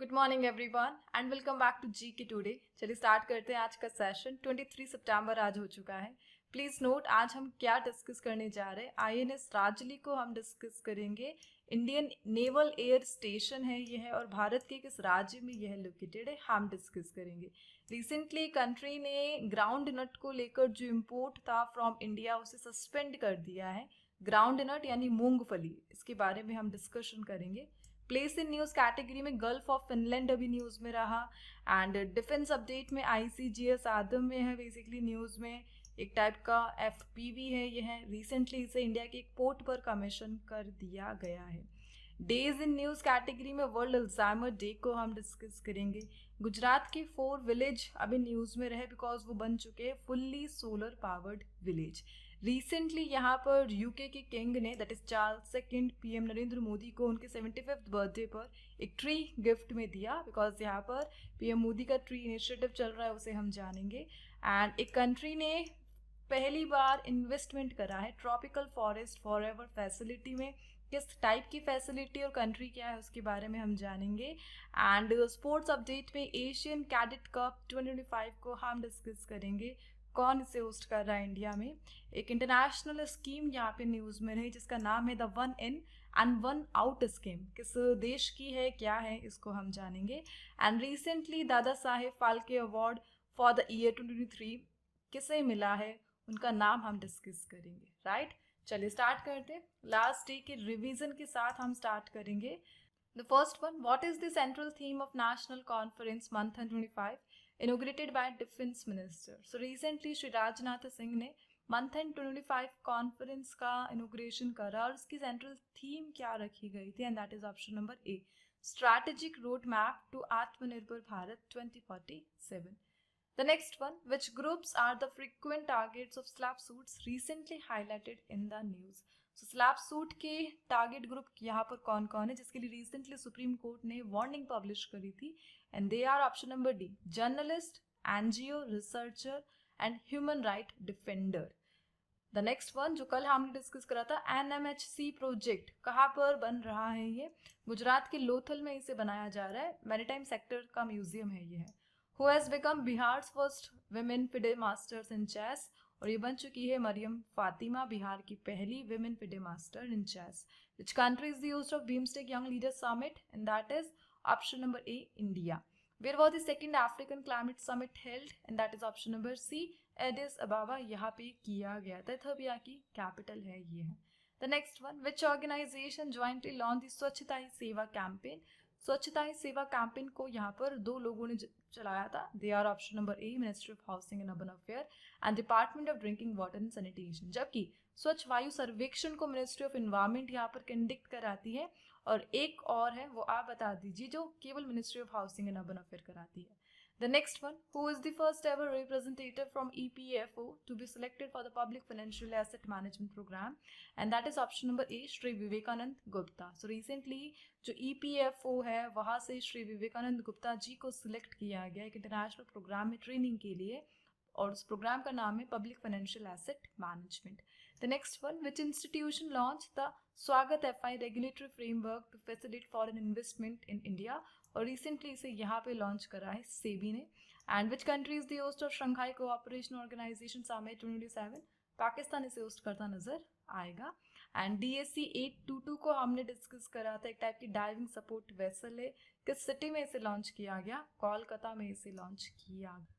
Good morning everyone and welcome back to G K today. चलिए start करते हैं आज का सेशन। 23 सितंबर आज हो चुका है। प्लीज नोट आज हम क्या डिस्कस करने जा रहे हैं। आईएनएस राजली को हम डिस्कस करेंगे। इंडियन नेवल एयर स्टेशन है ये है और भारत के किस राज्य में यह लोकेटेड है हम डिस्कस करेंगे। रिसेंटली कंट्री ने ग्राउंड नट को लेकर जो इम्पोर्ट था फ्रॉम इंडिया उसे सस्पेंड कर दिया है। ग्राउंड नट यानी मूंगफली, इसके बारे में हम डिस्कशन करेंगे। प्लेस इन न्यूज कैटेगरी में गल्फ ऑफ फिनलैंड अभी न्यूज में रहा एंड डिफेंस अपडेट में आईसीजीएस आदम में है। बेसिकली न्यूज में एक टाइप का एफपीवी है ये है। रिसेंटली इसे इंडिया के एक पोर्ट पर कमीशन कर दिया गया है। डेज इन न्यूज कैटेगरी में वर्ल्ड अल्जाइमर डे को हम डिस्कस करेंगे। गुजरात के 4 विलेज अभी न्यूज में रहे बिकॉज वो बन चुके हैं fully solar powered village. Recently यहाँ पर यूके के किंग ने that is Charles second PM Narendra Modi को उनके 75th बर्थडे पर एक ट्री गिफ्ट में दिया बिकॉज यहाँ पर पीएम मोदी का ट्री इनिशिएटिव चल रहा है, उसे हम जानेंगे। एंड एक कंट्री ने पहली बार इन्वेस्टमेंट करा है ट्रॉपिकल फॉरेस्ट फॉरएवर फैसिलिटी में। किस टाइप की फैसिलिटी और कंट्री क्या है उसके बारे में हम जानेंगे। एंड स्पोर्ट्स अपडेट में एशियन कैडेट कप 2025 को हम डिस्कस करेंगे। कौन इसे होस्ट कर रहा है इंडिया में। एक इंटरनेशनल स्कीम यहाँ पे न्यूज में रही जिसका नाम है the 1 in and 1 out scheme. किस देश की है क्या है इसको हम जानेंगे। And recently Dadasaheb Phalke award for the year 2023 किसे मिला है उनका नाम हम डिस्कस करेंगे। राइट, चलिए स्टार्ट करते हैं। लास्ट डे के रिवीजन के साथ हम स्टार्ट करेंगे। The first one, what is the central theme of national conference मंथन 25 inaugurated by defence minister. So recently Shri Rajnath Singh ने मंथन 25 कॉन्फ्रेंस का इनोग्रेशन करा और उसकी सेंट्रल थीम क्या रखी गई थी and that is option number A, strategic road map to Aatmanirbhar Bharat 2047। The next one, which groups are the frequent targets of SLAPP suits recently highlighted in the news? So SLAPP suit के target group यहाँ पर कौन कौन है जिसके लिए recently Supreme Court ने warning publish करी थी and they are option number D, journalist, NGO, researcher and human right defender. The next one जो कल हमने डिस्कस करा था, एनएमएचसी प्रोजेक्ट कहाँ पर बन रहा है ये, गुजरात के लोथल में इसे बनाया जा रहा है। मैरीटाइम सेक्टर का म्यूजियम है ये है। Who has become Bihar's first women FIDE masters in chess? और ये बन चुकी है मरियम फातिमा, बिहार की पहली women FIDE master in chess. Which country is the host of BIMSTEC Young Leaders Summit? And that is option number A, India. Where was the second African Climate Summit held? And that is option number C, Addis Ababa. यहाँ पे किया गया था, Ethiopia की capital है ये है। The next one, which organization jointly launched the स्वच्छता ही सेवा कैंपेन? स्वच्छता ही सेवा कैंपेन को यहाँ पर 2 लोगों ने चलाया था। They are option number A, ministry of housing and urban affair and department of drinking water and sanitation. जबकि स्वच्छ वायु सर्वेक्षण को मिनिस्ट्री ऑफ एनवायरमेंट यहाँ पर कंडक्ट कराती है और एक और है वो आप बता दीजिए जो केवल ministry of housing and urban affair कराती है। The next one, who is the first ever representative from EPFO to be selected for the Public Financial Asset Management Program? And that is option number A, Shri Vivekananda Gupta. So recently जो EPFO है वहाँ से श्री विवेकानंद गुप्ता जी को select किया गया एक international programme में training के लिए और उस प्रोग्राम का नाम है public financial asset management. The next one, which institution launch the Swagat FI regulatory framework to facilitate foreign investment in India. और रिसेंटली इसे यहाँ पे लॉन्च करा है सेबी ने। And which country is the host of Shanghai cooperation organisation summit 2027? Pakistan इसे host करता नजर आएगा। एंड DSC 822 को हमने डिस्कस करा था, एक टाइप की डाइविंग सपोर्ट वेसल है। किस सिटी में इसे लॉन्च किया गया? कोलकाता में इसे लॉन्च किया गया।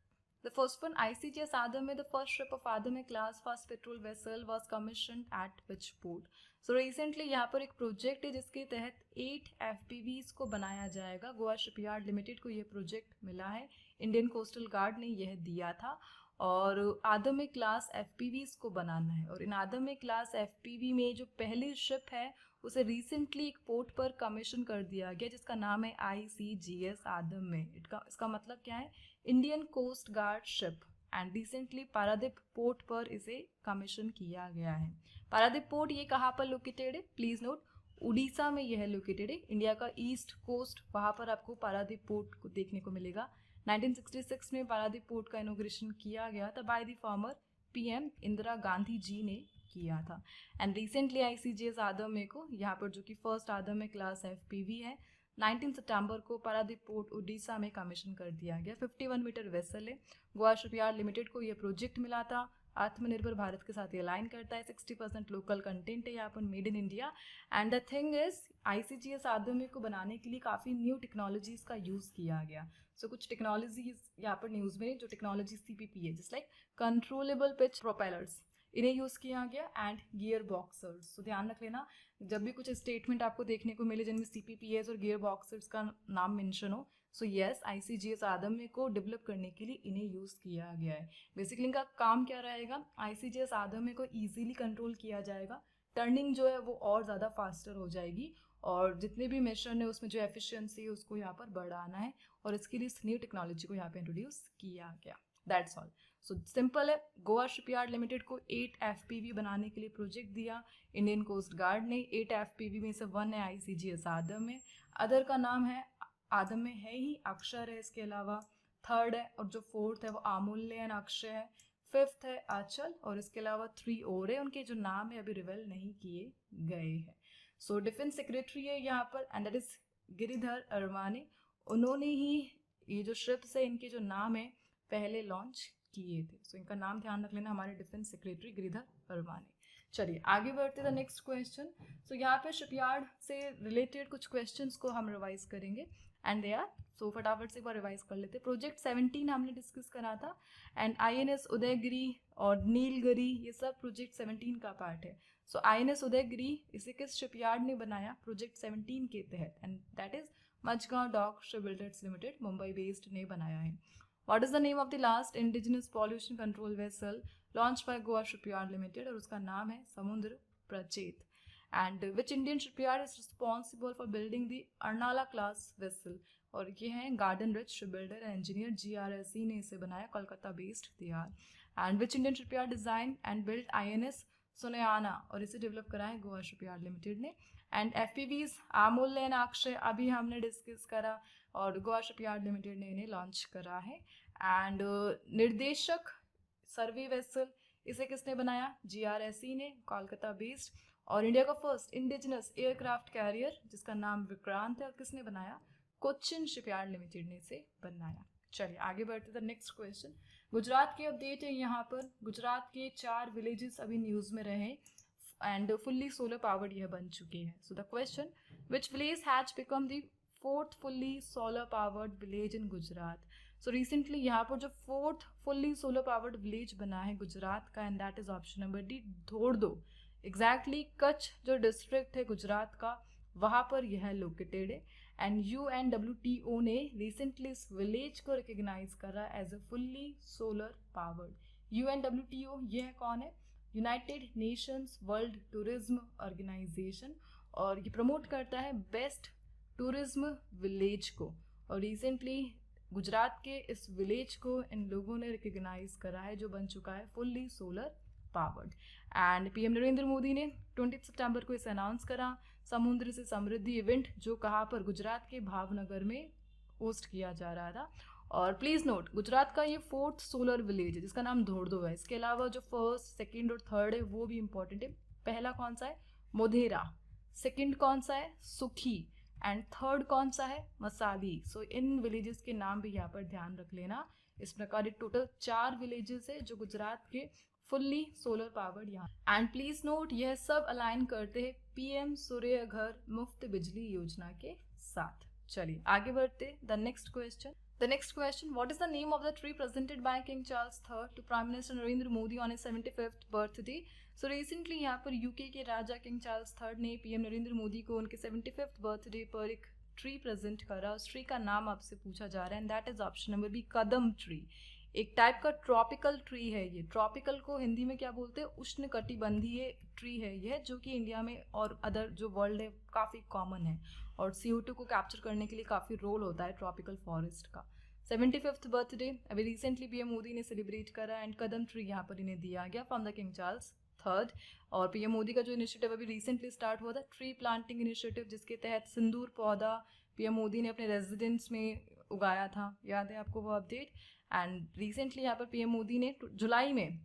The first one, ICGS Adam में the first ship of Adam class fast petrol vessel was commissioned at which port? So recently यहाँ पर एक प्रोजेक्ट है जिसके तहत 8 FPVs को बनाया जाएगा। गोवा शिपयार्ड लिमिटेड को ये प्रोजेक्ट मिला है, इंडियन कोस्टल गार्ड ने यह दिया था और आदम क्लास FPVs को बनाना है। और इन आदम क्लास FPV में जो पहली शिप है उसे रिसेंटली एक पोर्ट पर कमीशन कर दिया गया जिसका नाम है ICGS आदम में। इसका मतलब क्या है? Indian coast guard ship. And recently Paradip port पर इसे कमीशन किया गया है। पारादीप पोर्ट ये कहाँ पर लोकेटेड है? प्लीज नोट, उड़ीसा में यह लोकेटेड है। इंडिया का ईस्ट कोस्ट, वहाँ पर आपको पारादीप पोर्ट को देखने को मिलेगा। 1966 में पारादीप पोर्ट का इनोग्रेशन किया गया था by the former PM Indira Gandhi ji ने किया था। एंड रिसेंटली ICGS आदम को यहाँ पर जो कि फर्स्ट आदम क्लास FPV है 19 सितंबर को पारादीप पोर्ट उड़ीसा में कमीशन कर दिया गया। 51 मीटर वेसल है। गोवा शिपयार्ड लिमिटेड को ये प्रोजेक्ट मिला था। आत्मनिर्भर भारत के साथ ये अलाइन करता है। 60% लोकल कंटेंट है यहाँ पर, made in India. And the thing is ICGS आदमी को बनाने के लिए काफ़ी न्यू टेक्नोलॉजीज का यूज़ किया गया। सो कुछ टेक्नोलॉजीज यहाँ पर न्यूज़ में जो टेक्नोलॉजी CPP है, just like controllable pitch propellers, इन्हें यूज़ किया गया। एंड गियर बॉक्सर्स, तो ध्यान रख लेना जब भी कुछ स्टेटमेंट आपको देखने को मिले जिनमें CPPs और गियर बॉक्सर्स का नाम मेंशन हो, सो यस ICGS आदम्य को डेवलप करने के लिए इन्हें यूज़ किया गया है। बेसिकली इनका काम क्या रहेगा, ICGS आदम्य को ईजिली कंट्रोल किया जाएगा, टर्निंग जो है वो और ज़्यादा फास्टर हो जाएगी, और जितने भी मिशन है उसमें जो एफिशिएंसी है उसको यहाँ पर बढ़ाना है, और इसके लिए इस न्यू टेक्नोलॉजी को यहाँ पे इंट्रोड्यूस किया गया। That's all. सो सिंपल है, गोवा शिपयार्ड लिमिटेड को 8 FPV बनाने के लिए प्रोजेक्ट दिया इंडियन कोस्ट गार्ड ने। 8 FPV में से 1 है ICGS आदम्य, अदर का नाम है आदम्य है ही, अक्षर है इसके अलावा, थर्ड है, और जो फोर्थ है वो अमूल्य एंड अक्षय है, फिफ्थ है अचल, और इसके अलावा 3 और है, उनके जो नाम है अभी रिवील नहीं किए गए हैं। सो डिफेंस सेक्रेटरी है यहाँ पर, and that is Giridhar Armani. उन्होंने ही ये जो शिप्स है इनके जो नाम है पहले लॉन्च किए थे। सो इनका नाम ध्यान रख लेना, हमारे डिफेंस सेक्रेटरी गिरिधर अरमानी। चलिए आगे बढ़ते द नेक्स्ट क्वेश्चन। सो यहाँ पे शिपयार्ड से रिलेटेड कुछ क्वेश्चंस को हम रिवाइज करेंगे, एंड दे आर, सो फटाफट से एक बार रिवाइज कर लेते हैं। प्रोजेक्ट 17 हमने डिस्कस करा था, एंड INS उदयगिरी और नीलगिरी ये सब प्रोजेक्ट 17 का पार्ट है। सो INS उदयगिरी इसे किस शिपयार्ड ने बनाया प्रोजेक्ट 17 के तहत, and that is Mazagon dock ship builders limited, Mumbai based ने बनाया है। What is the name of the last indigenous pollution control vessel launch by Goa shipyard limited, और उसका नाम है Samudra Prachet. And which Indian shipyard is responsible for building the Arnala class vessel, और ये है garden reach ship builder and engineer GRSE ने इसे बनाया, Kolkata based they are. And which Indian shipyard design and build INS Sunayana, और इसे डेवलप करा है गोवा शिपयार्ड लिमिटेड ने। एंड FPVs अमूल्य एंड अक्षय अभी हमने डिस्कस करा, और गोवा शिपयार्ड लिमिटेड ने इन्हें लॉन्च करा है। एंड निर्देशक सर्वे वेसल इसे किसने बनाया, GRSE ने, कोलकाता बेस्ड। और इंडिया का फर्स्ट इंडिजिनस एयरक्राफ्ट कैरियर जिसका नाम विक्रांत है, और किसने बनाया, कोचिन शिपयार्ड लिमिटेड ने इसे बनाया। चलिए आगे बढ़ते द नेक्स्ट क्वेश्चन। गुजरात की अपडेट है यहाँ पर। गुजरात के 4 विलेजेस अभी न्यूज़ में रहे, एंड फुल्ली सोलर पावर्ड यह बन चुके हैं। So the question, which village has become the 4th fully solar powered village in Gujarat. So recently यहाँ पर जो 4th fully solar powered village बना है गुजरात का, and that is option number D, Dhordo. Exactly Kutch जो डिस्ट्रिक्ट है गुजरात का, वहाँ पर यह लोकेटेड है। एंड UNWTO ने रिसेंटली इस विलेज को रिकग्नाइज करा as a fully solar powered. UNWTO यह कौन है, United Nations World Tourism Organization, और ये प्रमोट करता है बेस्ट टूरिज्म विलेज को। और रिसेंटली गुजरात के इस विलेज को इन लोगों ने रिकग्नाइज करा है, जो बन चुका है fully solar powered. And PM Narendra Modi ने 20 सितंबर को इसे अनाउंस करा, समुद्र से समृद्धि इवेंट, जो कहाँ पर, गुजरात के भावनगर में होस्ट किया जा रहा था। और प्लीज़ नोट, गुजरात का ये 4th सोलर विलेज है जिसका नाम धोरदो है। इसके अलावा जो 1st, 2nd और 3rd है वो भी इंपॉर्टेंट है। पहला कौन सा है, मोधेरा, 2nd कौन सा है, सुखी, एंड 3rd कौन सा है, मसाली। सो इन विलेजेस के नाम भी यहाँ पर ध्यान रख लेना। इस प्रकार टोटल 4 विलेजेस है जो गुजरात के फुल्ली सोलर पावर्ड यहाँ। एंड प्लीज नोट, यह सब अलाइन करते हैं PM सूर्य घर मुफ्त बिजली योजना के साथ। चलिए आगे बढ़ते the next question. The next question, what is the name of the tree presented by King Charles III to Prime Minister Narendra Modi on his 75th birthday? So recently यहाँ पर UK के राजा किंग चार्ल्स III ने PM Narendra Modi को उनके 75th birthday पर एक tree present करा। उस ट्री का नाम आपसे पूछा जा रहा है, and that is option number B, kadam tree. एक टाइप का ट्रॉपिकल ट्री है ये। ट्रॉपिकल को हिंदी में क्या बोलते हैं, उष्ण कटिबंधीय ट्री है यह, जो कि इंडिया में और अदर जो वर्ल्ड है काफ़ी कॉमन है, और CO2 को कैप्चर करने के लिए काफ़ी रोल होता है ट्रॉपिकल फॉरेस्ट का। 75th बर्थडे अभी रिसेंटली PM मोदी ने सेलिब्रेट करा, एंड कदम ट्री यहाँ पर इन्हें दिया गया from the king Charles III। और PM मोदी का जो इनिशिएटिव अभी रिसेंटली स्टार्ट हुआ था, ट्री प्लांटिंग इनिशिएटिव, जिसके तहत सिंदूर पौधा PM मोदी ने अपने रेजिडेंस में उगाया था, याद है आपको वो अपडेट। एंड रिसेंटली यहाँ पर PM मोदी ने जुलाई में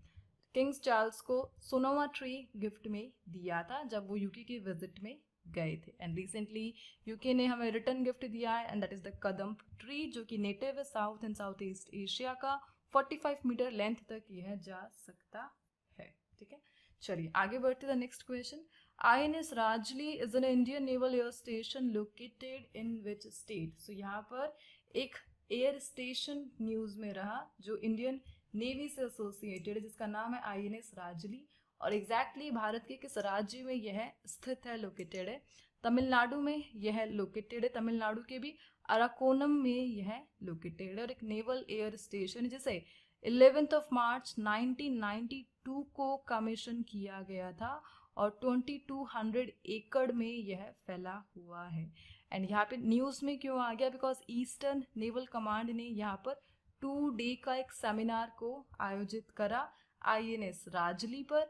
किंग्स चार्ल्स को सोनोमा ट्री गिफ्ट में दिया था जब वो UK के विजिट में गए थे। एंड रिसेंटली यूके ने हमें रिटर्न गिफ्ट दिया है and that is the kadamb tree, जो कि नेटिव है south and south east Asia का। 45 मीटर लेंथ तक यह जा सकता है। ठीक है, चलिए आगे बढ़ते the next question. INS Rajali is an Indian naval air station located in which state. So यहाँ पर एक एयर स्टेशन न्यूज में रहा जो इंडियन नेवी से एसोसिएटेड है, जिसका नाम है INS राजली। और एग्जैक्टली भारत के किस राज्य में यह स्थित है, लोकेटेड है? तमिलनाडु में यह लोकेटेड है। तमिलनाडु के भी अराकोनम में यह लोकेटेड है और एक नेवल एयर स्टेशन जिसे 11 मार्च 1992 को कमीशन किया गया था और 2200 एकड़ में यह फैला हुआ है। एंड यहाँ पे न्यूज़ में क्यों आ गया? बिकॉज ईस्टर्न नेवल कमांड ने यहाँ पर 2 डे का एक सेमिनार को आयोजित करा INS राजली पर।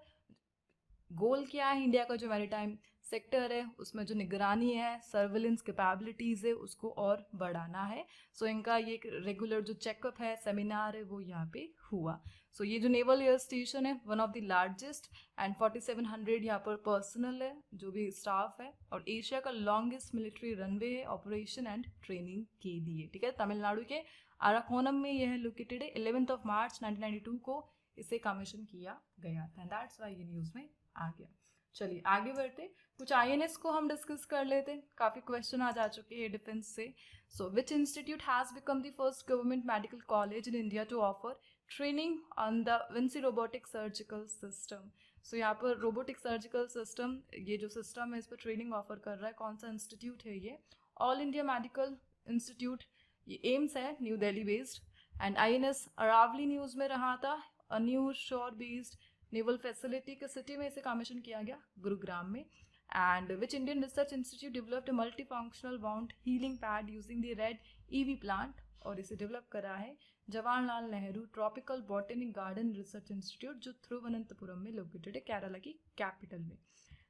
गोल क्या है? इंडिया का जो मैरीटाइम सेक्टर है उसमें जो निगरानी है, सर्विलेंस कैपेबिलिटीज़ है, उसको और बढ़ाना है। सो इनका ये एक रेगुलर जो चेकअप है, सेमिनार है, वो यहाँ पे हुआ। सो ये जो नेवल एयर स्टेशन है one of the largest and 4700 यहाँ पर पर्सनल है, जो भी स्टाफ है, और एशिया का लॉन्गेस्ट मिलिट्री रनवे है ऑपरेशन एंड ट्रेनिंग के लिए। ठीक है, तमिलनाडु के अराकोनम में यह लोकेटेड है। 11 मार्च 1992 को इसे कमीशन किया गया था। दैट्स वाई ये न्यूज़ में आ गया। चलिए आगे बढ़ते, कुछ INS को हम डिस्कस कर लेते हैं। काफ़ी क्वेश्चन आज आ चुके हैं डिफेंस से। So which institute has become the first government medical college in India to offer training on da Vinci robotic surgical system. So यहाँ पर रोबोटिक सर्जिकल सिस्टम, ये जो सिस्टम है इस पर ट्रेनिंग ऑफर कर रहा है। कौन सा इंस्टीट्यूट है ये? ऑल इंडिया मेडिकल इंस्टीट्यूट, ये एम्स है, new Delhi based. And INS Aravali news में रहा था, a new shore based naval facility के सिटी में इसे कमीशन किया गया, गुरुग्राम में। And which Indian research institute developed multi functional wound healing pad using the red EV plant, और इसे डेवलप करा है Jawaharlal Nehru tropical botanic garden research institute, जो थिरुवनंतपुरम में लोकेटेड है, केरला की कैपिटल में।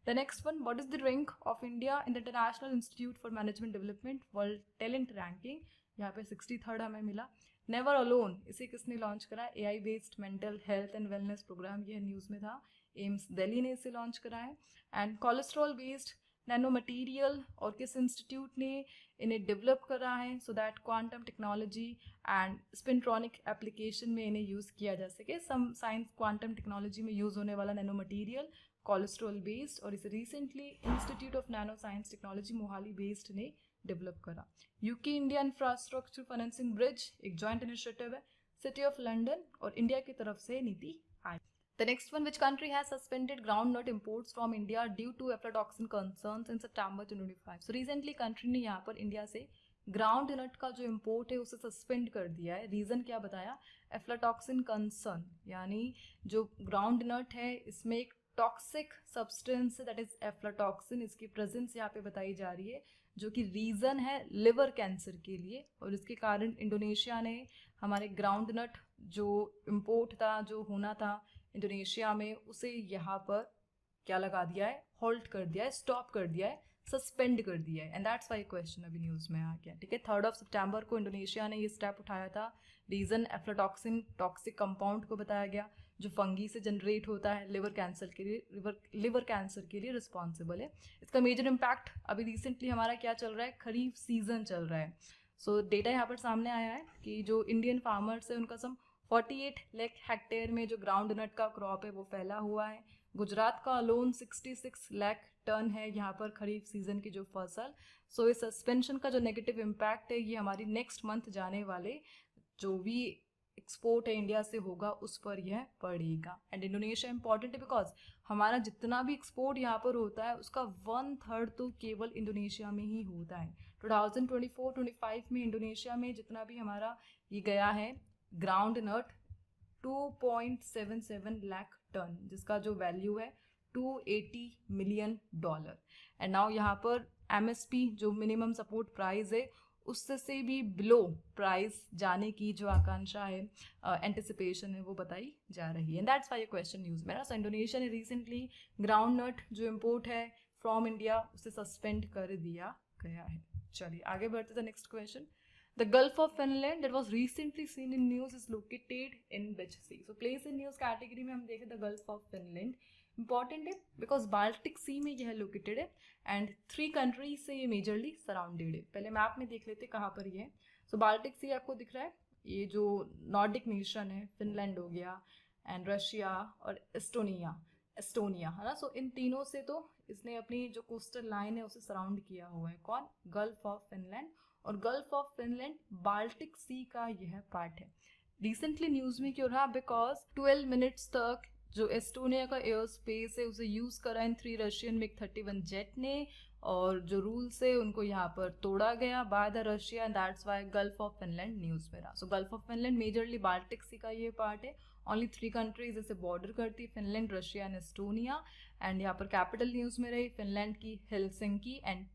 The next one, what is the rank of India in the international institute for management development world talent ranking? यहाँ पे 63rd हमें मिला। नेवर अलोन, इसे किसने लॉन्च करा? AI based mental health and wellness programme, यह news में था, एम्स दिल्ली ने इसे लॉन्च करा है। And cholesterol based nano material, और किस इंस्टीट्यूट ने इन्हें डेवलप करा है so that quantum technology and spintronic application में इन्हें यूज़ किया जा सके। सम साइंस क्वांटम टेक्नोलॉजी में यूज़ होने वाला नैनो मटीरियल कोलेस्ट्रॉल बेस्ड, और इसे recently institute of nano science technology Mohali based ने डेवलप करा। UK India infrastructure financing bridge एक जॉइंट इनिशिएटिव है, सिटी ऑफ लंदन और इंडिया की तरफ से NITI Aayog. The next one, which country has suspended groundnut imports from India due to aflatoxin concerns in September 2025? So recently country ने यहाँ पर India से ग्राउंड नट का जो इम्पोर्ट है उसे सस्पेंड कर दिया है। रीज़न क्या बताया? एफ्लाटॉक्सिन कंसर्न, यानी जो ग्राउंड नट है इसमें एक टॉक्सिक सब्सटेंस है, दैट इज एफ्लाटॉक्सिन, इसकी प्रेजेंस यहाँ पे बताई जा रही है, जो कि रीज़न है लिवर कैंसर के लिए। और इसके कारण इंडोनेशिया ने हमारे ग्राउंड नट जो इम्पोर्ट था, जो होना था इंडोनेशिया में, उसे यहाँ पर क्या लगा दिया है? होल्ड कर दिया है, स्टॉप कर दिया है, सस्पेंड कर दिया है। एंड दैट्स वाई क्वेश्चन अभी न्यूज़ में आ गया। ठीक है, 3 सितंबर को इंडोनेशिया ने ये स्टेप उठाया था। रीज़न एफ्लाटॉक्सिन टॉक्सिक कंपाउंड को बताया गया, जो फंगी से जनरेट होता है, लिवर कैंसर के लिए रिस्पॉन्सिबल है। इसका मेजर इम्पैक्ट अभी रिसेंटली हमारा क्या चल रहा है? खरीफ सीजन चल रहा है। सो डेटा यहाँ पर सामने आया है कि जो इंडियन फार्मर्स है उनका सम 48 लाख हेक्टेयर में जो ग्राउंड नट का क्रॉप है वो फैला हुआ है। गुजरात का अलोन 66 लाख टन है यहाँ पर खरीफ सीजन की जो फसल। सो इस सस्पेंशन का जो नेगेटिव इम्पैक्ट है ये हमारी नेक्स्ट मंथ जाने वाले जो भी एक्सपोर्ट है इंडिया से होगा उस पर यह पड़ेगा। एंड इंडोनेशिया इंपॉर्टेंट है बिकॉज हमारा जितना भी एक्सपोर्ट यहाँ पर होता है उसका 1/3 तो केवल इंडोनेशिया में ही होता है। 2024-25 में इंडोनेशिया में जितना भी हमारा ये गया है ग्राउंड नट 2.77 लाख टन, जिसका जो वैल्यू है $280 मिलियन। एंड नाउ यहाँ पर MSP जो मिनिमम सपोर्ट प्राइस है उससे से भी बिलो प्राइस जाने की जो आकांक्षा है, एंटिसिपेशन है, वो बताई जा रही है। एंड दैट्स वाई ये क्वेश्चन न्यूज़ में ना। सो इंडोनेशिया ने रिसेंटली ग्राउंड नट जो इम्पोर्ट है फ्रॉम इंडिया उसे सस्पेंड कर दिया गया है। चलिए आगे बढ़ते थे next question. The Gulf of Finland that was recently seen in news is located in which sea? So place in news category में हम देखें the Gulf of Finland important है बिकॉज बाल्टिक सी में यह लोकेटेड है एंड 3 कंट्रीज से ये majorly surrounded है। पहले मैप में देख लेते कहाँ पर ये है। सो बाल्टिक सी आपको दिख रहा है, ये जो नॉर्डिक नेशन है, फिनलैंड हो गया एंड रशिया और एस्टोनिया है ना। सो इन तीनों से तो इसने अपनी जो कोस्टल लाइन है उसे सराउंड किया हुआ है। कौन? Gulf of Finland. और gulf of Finland Baltic sea का यह पार्ट है। रिसेंटली न्यूज में क्यों रहा? बिकॉज 12 मिनट्स तक जो एस्टोनिया का एयर स्पेस है उसे यूज करा इन 3 रशियन MiG-31 जेट ने, और जो रूल्स है उनको यहाँ पर तोड़ा गया by the Russia and that's why gulf of Finland news में रहा। सो gulf of Finland majorly Baltic sea का ये पार्ट है। ओनली 3 कंट्रीज इसे बॉर्डर करती है, Finland, Russia and Estonia. And यहाँ पर कैपिटल न्यूज में रही फिनलैंड की हेलसिंकी एंड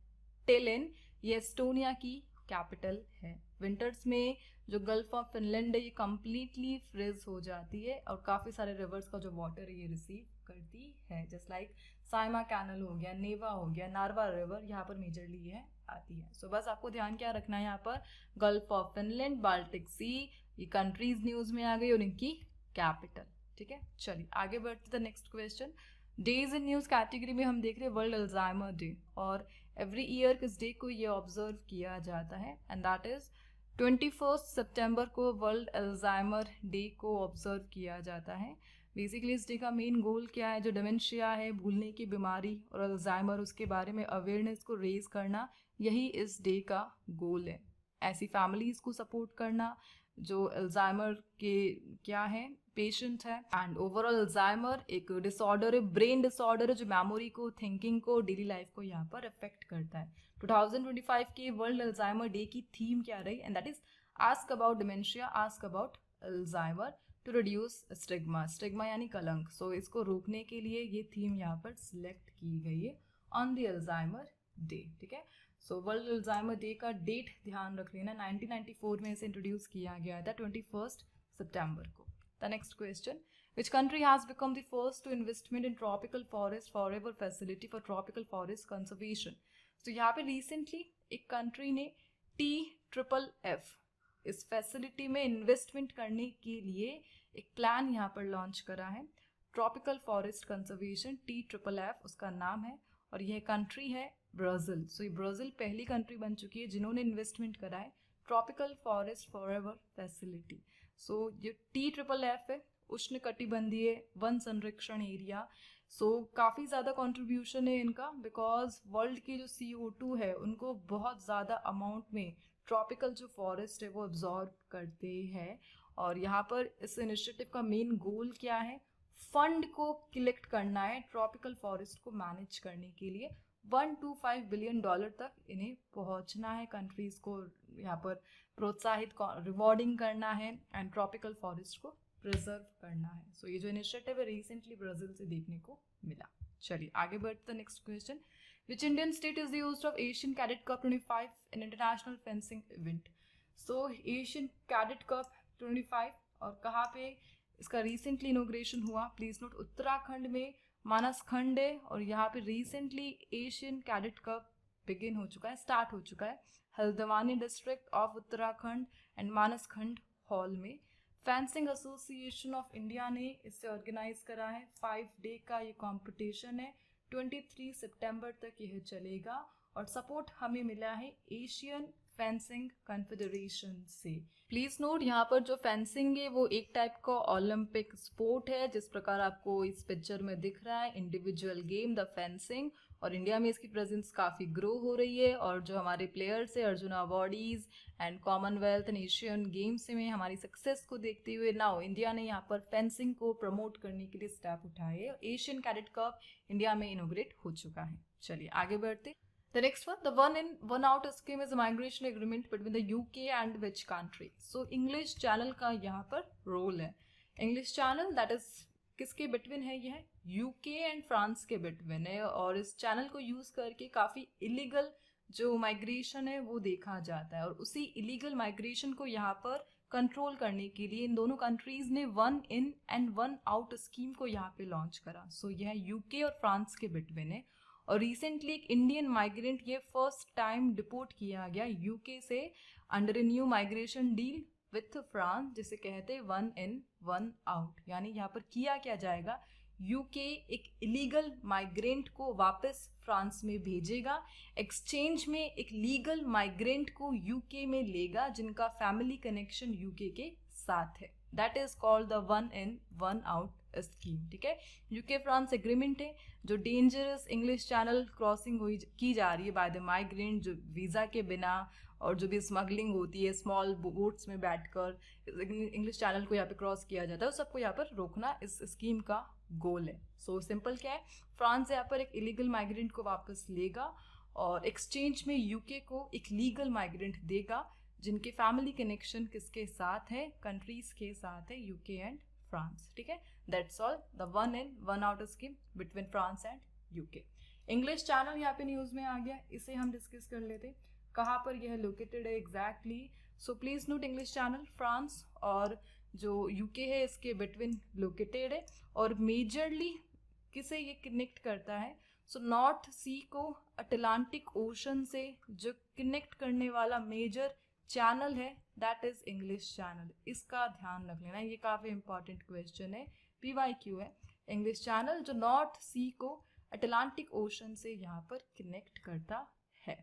टेलिन ये एस्टोनिया की कैपिटल है। विंटर्स में जो गल्फ ऑफ फिनलैंड है ये कम्प्लीटली फ्रीज हो जाती है और काफ़ी सारे रिवर्स का जो वाटर है ये रिसीव करती है। जस्ट लाइक साइमा कैनल हो गया, नेवा हो गया, नारवा रिवर यहाँ पर मेजरली ये आती है। सो बस आपको ध्यान क्या रखना है यहाँ पर, गल्फ ऑफ फिनलैंड, बाल्टिक सी, ये कंट्रीज न्यूज में आ गई और इनकी कैपिटल। ठीक है, चलिए आगे बढ़ते the next question. Days in news category में हम देख रहे हैं वर्ल्ड अल्जाइमर डे, और एवरी ईयर किस डे को ये ऑब्जर्व किया जाता है एंड दैट इज 21 सितंबर को वर्ल्ड अल्जाइमर डे को ऑब्जर्व किया जाता है। बेसिकली इस डे का मेन गोल क्या है? जो डिमेंशिया है, भूलने की बीमारी, और अल्जाइमर उसके बारे में अवेयरनेस को रेज करना, यही इस डे का गोल है। ऐसी फैमिलीज को सपोर्ट करना जो अल्जाइमर के क्या है, पेशेंट है। एंड ओवरऑल अल्जाइमर एक डिसऑर्डर है, ब्रेन डिसऑर्डर है जो मेमोरी को, थिंकिंग को, डेली लाइफ को यहाँ पर अफेक्ट करता है। 2025 के वर्ल्ड अल्जाइमर डे की थीम क्या रही? And that is ask about dementia, ask about Alzheimer to reduce stigma. Stigma यानी कलंक। सो इसको रोकने के लिए ये थीम यहाँ पर सिलेक्ट की गई है ऑन द अल्जाइमर डे। ठीक है, सो वर्ल्ड अल्जाइमर डे का डेट ध्यान रख लेना, 1994 में इसे इंट्रोड्यूस किया गया था 21 सितंबर को। The next question, which country has become the first to investment in tropical forest forever facility for tropical forest conservation? तो यहाँ पे रिसेंटली एक कंट्री ने TFFF इस फैसिलिटी में इन्वेस्टमेंट करने के लिए एक प्लान यहाँ पर लॉन्च करा है, ट्रॉपिकल फॉरेस्ट कंजर्वेशन, TFFF उसका नाम है, और यह कंट्री है ब्राज़ील। सो ये ब्राज़ील पहली कंट्री बन चुकी है जिन्होंने इन्वेस्टमेंट करा है ट्रॉपिकल फॉरेस्ट फॉरएवर फैसिलिटी। सो ये TFFF है उष्ण कटिबंधीय वन संरक्षण एरिया। सो काफ़ी ज़्यादा कंट्रीब्यूशन है इनका, बिकॉज वर्ल्ड की जो CO2 है उनको बहुत ज़्यादा अमाउंट में ट्रॉपिकल जो फॉरेस्ट है वो अब्जॉर्ब करते हैं। और यहाँ पर इस इनिशिएटिव का मेन गोल क्या है? फंड को कलेक्ट करना है ट्रॉपिकल फॉरेस्ट को मैनेज करने के लिए। $125 बिलियन तक इन्हें पहुँचना है, कंट्रीज़ को यहाँ पर प्रोत्साहित, रिवॉर्डिंग करना है एंड ट्रॉपिकल फॉरेस्ट को प्रिजर्व करना है। सो ये जो इनिशिएटिव है रिसेंटली ब्राज़ील से देखने को मिला। चलिए आगे बढ़ते हैं next question, which Indian state is the host of Asian cadet cup 25 in international fencing event? So Asian cadet cup 25 और कहाँ पे इसका रिसेंटली इनॉग्रेशन हुआ? प्लीज नोट, उत्तराखंड में मानस खंड है, और यहाँ पे recently Asian cadet cup begin हो चुका है, स्टार्ट हो चुका है Haldwani district of Uttarakhand and Manas Khand hall में। फेंसिंग एसोसिएशन ऑफ इंडिया ने इसे ऑर्गेनाइज करा है। 5 डे का ये कंपटीशन है, 23 सितंबर तक यह चलेगा, और सपोर्ट हमें मिला है एशियन फेंसिंग कॉन्फेडरेशन से। प्लीज नोट, यहाँ पर जो फेंसिंग है वो एक टाइप का ओलंपिक स्पोर्ट है, जिस प्रकार आपको इस पिक्चर में दिख रहा है, इंडिविजुअल गेम द फेंसिंग, और इंडिया में इसकी प्रेजेंस काफ़ी ग्रो हो रही है। और जो हमारे प्लेयर्स है, Arjun awardees and Commonwealth and Asian games में हमारी सक्सेस को देखते हुए नाउ इंडिया ने यहाँ पर फेंसिंग को प्रमोट करने के लिए स्टेप उठाए है। एशियन कैडेट कप इंडिया में इनोग्रेट हो चुका है। चलिए आगे बढ़ते। The next one, the one in one out scheme is a migration agreement between the UK and which country? So English Channel का यहाँ पर रोल है। English Channel that is किसके बिटवीन है? यह UK एंड फ्रांस के between है, और इस चैनल को यूज करके काफ़ी इलीगल जो माइग्रेशन है वो देखा जाता है, और उसी इलीगल माइग्रेशन को यहाँ पर कंट्रोल करने के लिए इन दोनों कंट्रीज ने one in and one out scheme को यहाँ पे लॉन्च करा। सो यह UK और फ्रांस के बिटवीन है, और रिसेंटली एक इंडियन माइग्रेंट ये फर्स्ट टाइम डिपोर्ट किया गया UK से under a new migration deal with France, जिसे कहते हैं वन इन वन आउट। यानी यहाँ पर किया क्या जाएगा, यूके एक इलीगल माइग्रेंट को वापस फ्रांस में भेजेगा, एक्सचेंज में एक लीगल माइग्रेंट को यूके में लेगा जिनका फैमिली कनेक्शन यूके के साथ है. That is called the one in one out scheme. ठीक है, यूके फ्रांस एग्रीमेंट है. जो डेंजरस इंग्लिश चैनल क्रॉसिंग की जा रही है बाय द माइग्रेंट, जो वीज़ा के बिना और जो भी स्मगलिंग होती है स्मॉल बोट्स में बैठकर इंग्लिश चैनल को यहाँ पे क्रॉस किया जाता है, उस सबको यहाँ पर रोकना इस स्कीम का गोल है. सो सिंपल क्या है, फ्रांस यहाँ पर एक इलीगल माइग्रेंट को वापस लेगा और एक्सचेंज में यूके को एक लीगल माइग्रेंट देगा जिनके फैमिली कनेक्शन किसके साथ है, कंट्रीज के साथ है, यूके एंड फ्रांस. ठीक है, that's all the one in one out scheme between France and UK. English channel यहाँ पे न्यूज में आ गया, इसे हम डिस्कस कर लेते. कहाँ पर यह लोकेटेड है exactly? So please note, English channel France और जो यूके है इसके बिटवीन लोकेटेड है और मेजरली किसे ये कनेक्ट करता है? सो नॉर्थ सी को अटलांटिक ओशन से जो कनेक्ट करने वाला मेजर चैनल है दैट इज इंग्लिश चैनल. इसका ध्यान रख लेना, ये काफ़ी इंपॉर्टेंट क्वेश्चन है, PYQ है. इंग्लिश चैनल जो नॉर्थ सी को अटलांटिक ओशन से यहाँ पर कनेक्ट करता है.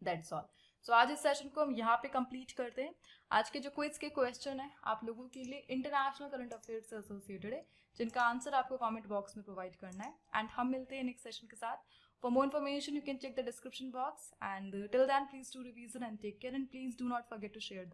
That's all. सो आज इस सेशन को हम यहाँ पे कंप्लीट करते हैं. आज के जो क्विज के क्वेश्चन है आप लोगों के लिए इंटरनेशनल करंट अफेयर्स से एसोसिएटेड है, जिनका आंसर आपको कमेंट बॉक्स में प्रोवाइड करना है. एंड हम मिलते हैं नेक्स्ट सेशन के साथ. For more information, you can check the description box. And till then, please do revision and take care. And please do not forget to share the